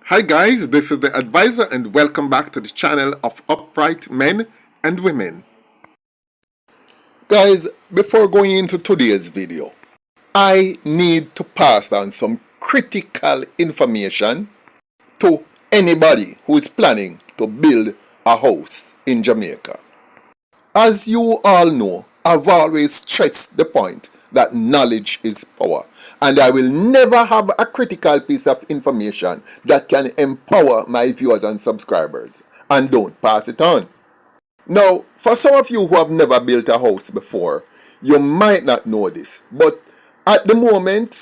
Hi guys, this is the advisor and welcome back to the channel of upright men and women. Guys, before going into today's video, I need to pass on some critical information to anybody who is planning to build a house in Jamaica. As you all know, I've always stressed the point that knowledge is power, and I will never have a critical piece of information that can empower my viewers and subscribers, and don't pass it on. Now, for some of you who have never built a house before, you might not know this, but at the moment,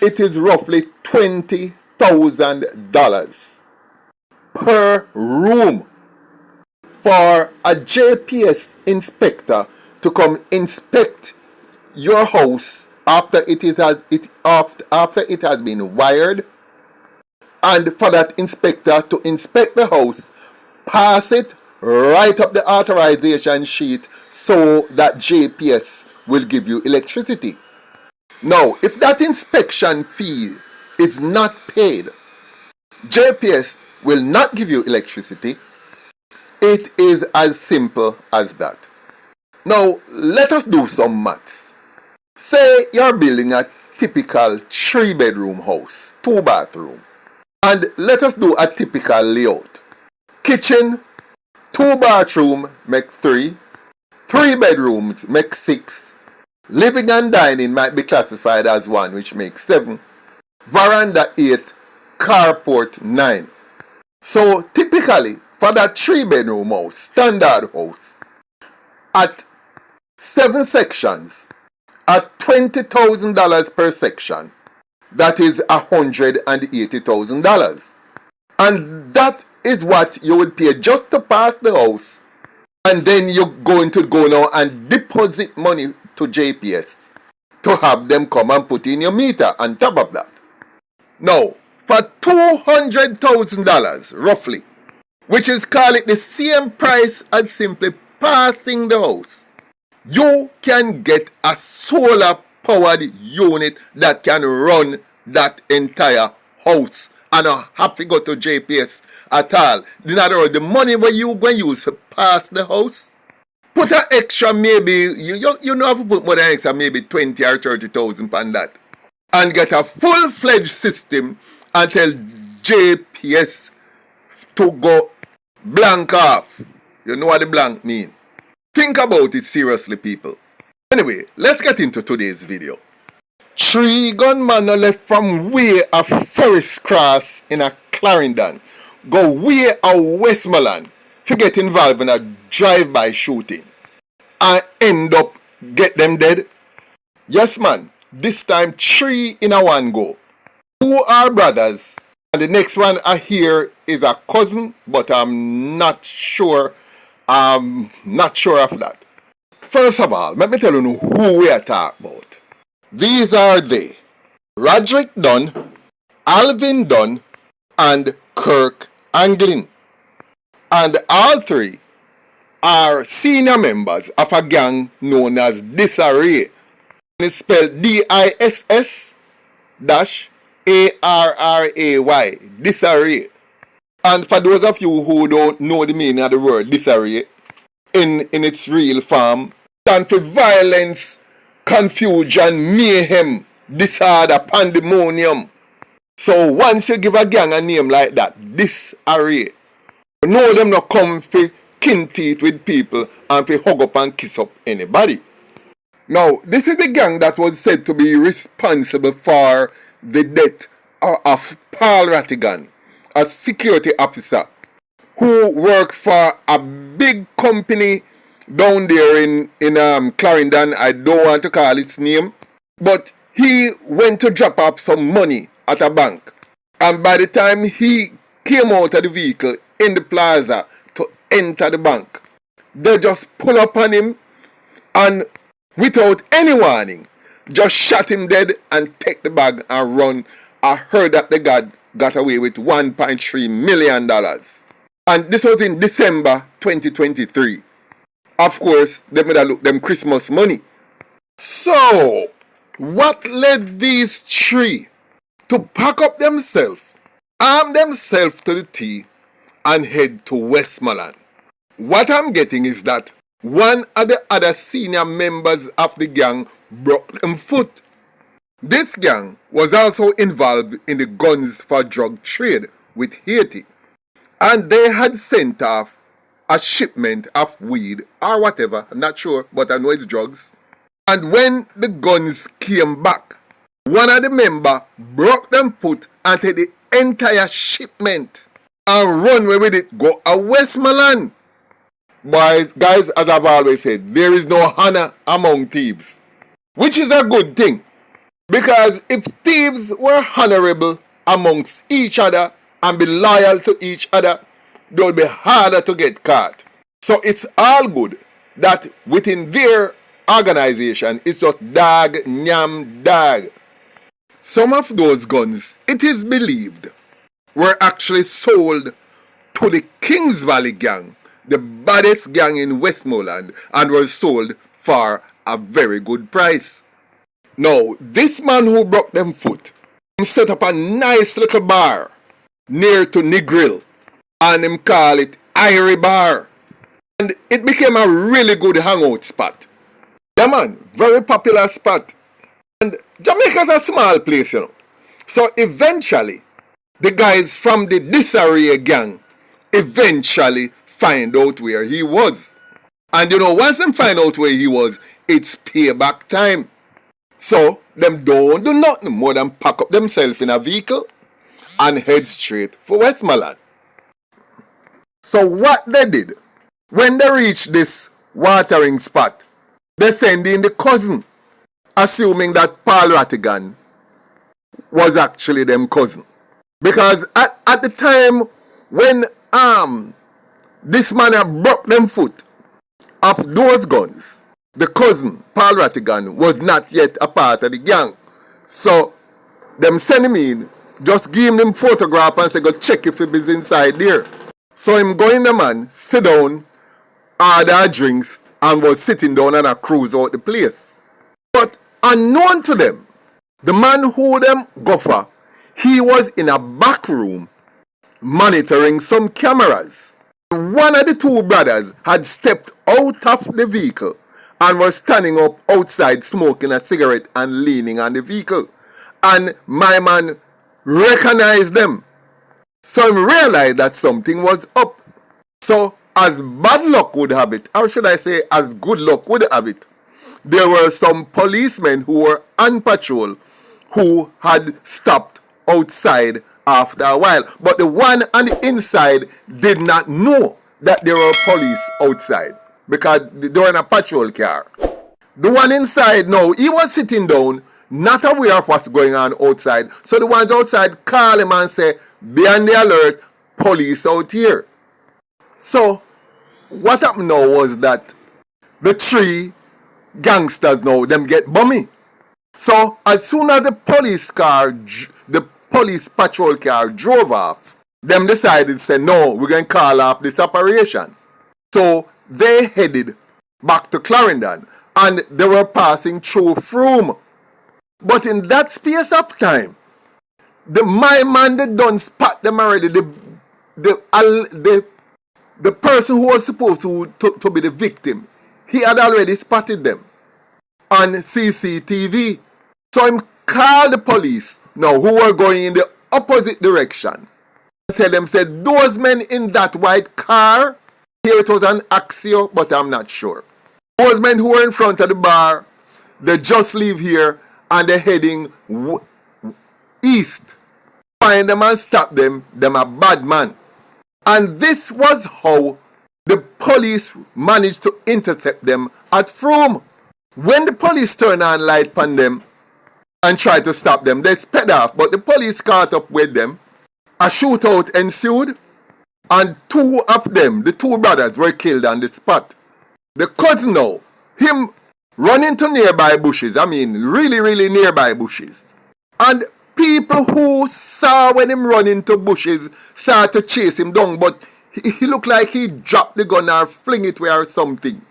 it is roughly $20,000 per room for a JPS inspector to come inspect your house after it has been wired, and for that inspector to inspect the house, pass it, write up the authorization sheet so that JPS will give you electricity. Now, if that inspection fee is not paid, JPS will not give you electricity. It is as simple as that. Now, let us do some maths. Say you're building a typical 3-bedroom house, 2-bathroom. And let us do a typical layout. Kitchen, 2 bathroom make 3, 3 bedrooms make 6, living and dining might be classified as 1, which makes 7, veranda 8, carport 9. So typically, for that 3-bedroom house, standard house, at 7 sections, at $20,000 per section, that is $180,000. And that is what you would pay just to pass the house. And then you're going to go now and deposit money to JPS to have them come and put in your meter on top of that. Now, for $200,000 roughly, which is call it the same price as simply passing the house, you can get a solar powered unit that can run that entire house and not have to go to JPS at all. In other words, the money where you going to use to pass the house, put an extra maybe, you know have to put more than extra maybe 20 or 30,000 on that, and get a full-fledged system and tell JPS to go blank off. You know what the blank mean? Think about it seriously, people. Anyway, let's get into today's video. 3 gunmen left from way a Forest Cross in a Clarendon, go way a Westmoreland to get involved in a drive-by shooting and end up get them dead. Yes man, this time 3 in a one go. 2 are brothers and the next one I hear is a cousin, but I'm not sure of that. First of all, let me tell you who we are talking about. These are they: Roderick Dunn, Alvin Dunn, and Kirk Anglin. And all 3 are senior members of a gang known as Disarray. It's spelled DISS-ARRAY, Disarray. And for those of you who don't know the meaning of the word disarray, in its real form, stand for violence, confusion, mayhem, disorder, pandemonium. So once you give a gang a name like that, disarray, you know them not come for kin teeth with people and for hug up and kiss up anybody. Now, this is the gang that was said to be responsible for the death of Paul Rattigan, a security officer who worked for a big company down there in Clarendon. I don't want to call its name, but he went to drop off some money at a bank, and by the time he came out of the vehicle in the plaza to enter the bank, they just pull up on him and without any warning just shot him dead and take the bag and run. I heard that they got away with $1.3 million. And this was in December 2023. Of course, they made a look them Christmas money. So, what led these 3 to pack up themselves arm themselves to the T and head to Westmoreland. What I'm getting is that one of the other senior members of the gang broke them foot. This gang was also involved in the guns for drug trade with Haiti, and they had sent off a shipment of weed or whatever, I'm not sure, but I know it's drugs. And when the guns came back, one of the members broke them foot and take the entire shipment and run away with it, go a Westmoreland. Boys, guys, as I've always said, there is no honor among thieves, which is a good thing. Because if thieves were honorable amongst each other and be loyal to each other, they would be harder to get caught. So it's all good that within their organization, it's just dog, nyam, dog. Some of those guns, it is believed, were actually sold to the Kings Valley gang, the baddest gang in Westmoreland, and were sold for a very good price. Now, this man who broke them foot, he set up a nice little bar near to Negril, and him call it Irie Bar. And it became a really good hangout spot. Yeah man, very popular spot. And Jamaica's a small place, you know. So eventually, the guys from the Disarray gang eventually find out where he was. And you know, once them find out where he was, it's payback time. So, them don't do nothing more than pack up themselves in a vehicle and head straight for Westmoreland. So what they did, when they reached this watering spot, they sent in the cousin, assuming that Paul Rattigan was actually them cousin. Because at the time when this man had broke them foot of those guns, the cousin, Paul Rattigan, was not yet a part of the gang. So, them send him in, just give him them photograph and say, go check if he is inside there. So him go in the man, sit down, order drinks, and was sitting down and a cruise out the place. But unknown to them, the man who them go for, he was in a back room monitoring some cameras. One of the two brothers had stepped out of the vehicle and was standing up outside smoking a cigarette and leaning on the vehicle. And my man recognized them. So he realized that something was up. So as bad luck would have it, or should I say as good luck would have it, there were some policemen who were on patrol who had stopped outside after a while. But the one on the inside did not know that there were police outside because they were in a patrol car. The one inside now, he was sitting down, not aware of what's going on outside. So the ones outside call him and say, be on the alert, police out here. So what happened now was that the three gangsters now, them get bummy. So as soon as the police patrol car drove off, them decided to say, no, we're going to call off this operation. So they headed back to Clarendon and they were passing through Frome. But in that space of time, my man, they done spot them already. The person who was supposed to be the victim, he had already spotted them on CCTV. So him called the police now who were going in the opposite direction. Tell them, said, those men in that white car, here it was an Axio, but I'm not sure. Those men who were in front of the bar, they just leave here and they're heading east. Find them and stop them. Them a bad man. And this was how the police managed to intercept them at Frome. When the police turned on light on them and tried to stop them, they sped off, but the police caught up with them. A shootout ensued, and two of them, the two brothers, were killed on the spot. The cousin now, him run into nearby bushes, really nearby bushes. And people who saw when him run into bushes start to chase him down, but he looked like he dropped the gun or fling it where or something.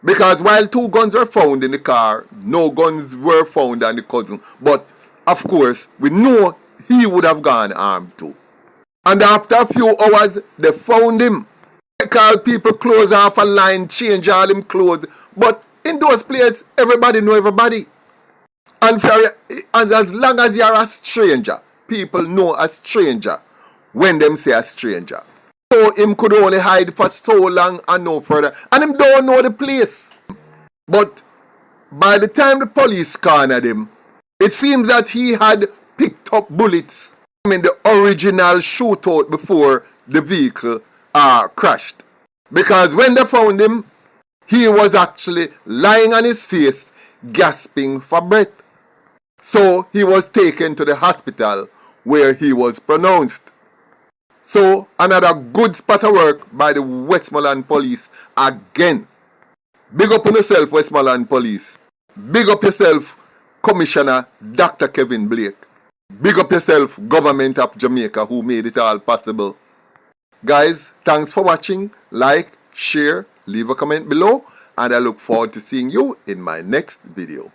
Because while two guns were found in the car, no guns were found on the cousin. But of course, we know he would have gone armed too. And after a few hours, they found him. They call people clothes off a line, change all him clothes. But in those places, everybody know everybody. And as long as you're a stranger, people know a stranger when them say a stranger. So him could only hide for so long and no further. And him don't know the place. But by the time the police cornered him, it seems that he had picked up bullets in the original shootout before the vehicle crashed. Because when they found him, he was actually lying on his face, gasping for breath. So he was taken to the hospital where he was pronounced. So another good spot of work by the Westmoreland Police again. Big up on yourself, Westmoreland Police. Big up yourself, Commissioner Dr. Kevin Blake. Big up yourself, Government of Jamaica, who made it all possible. Guys, thanks for watching. Like, share, leave a comment below, and I look forward to seeing you in my next video.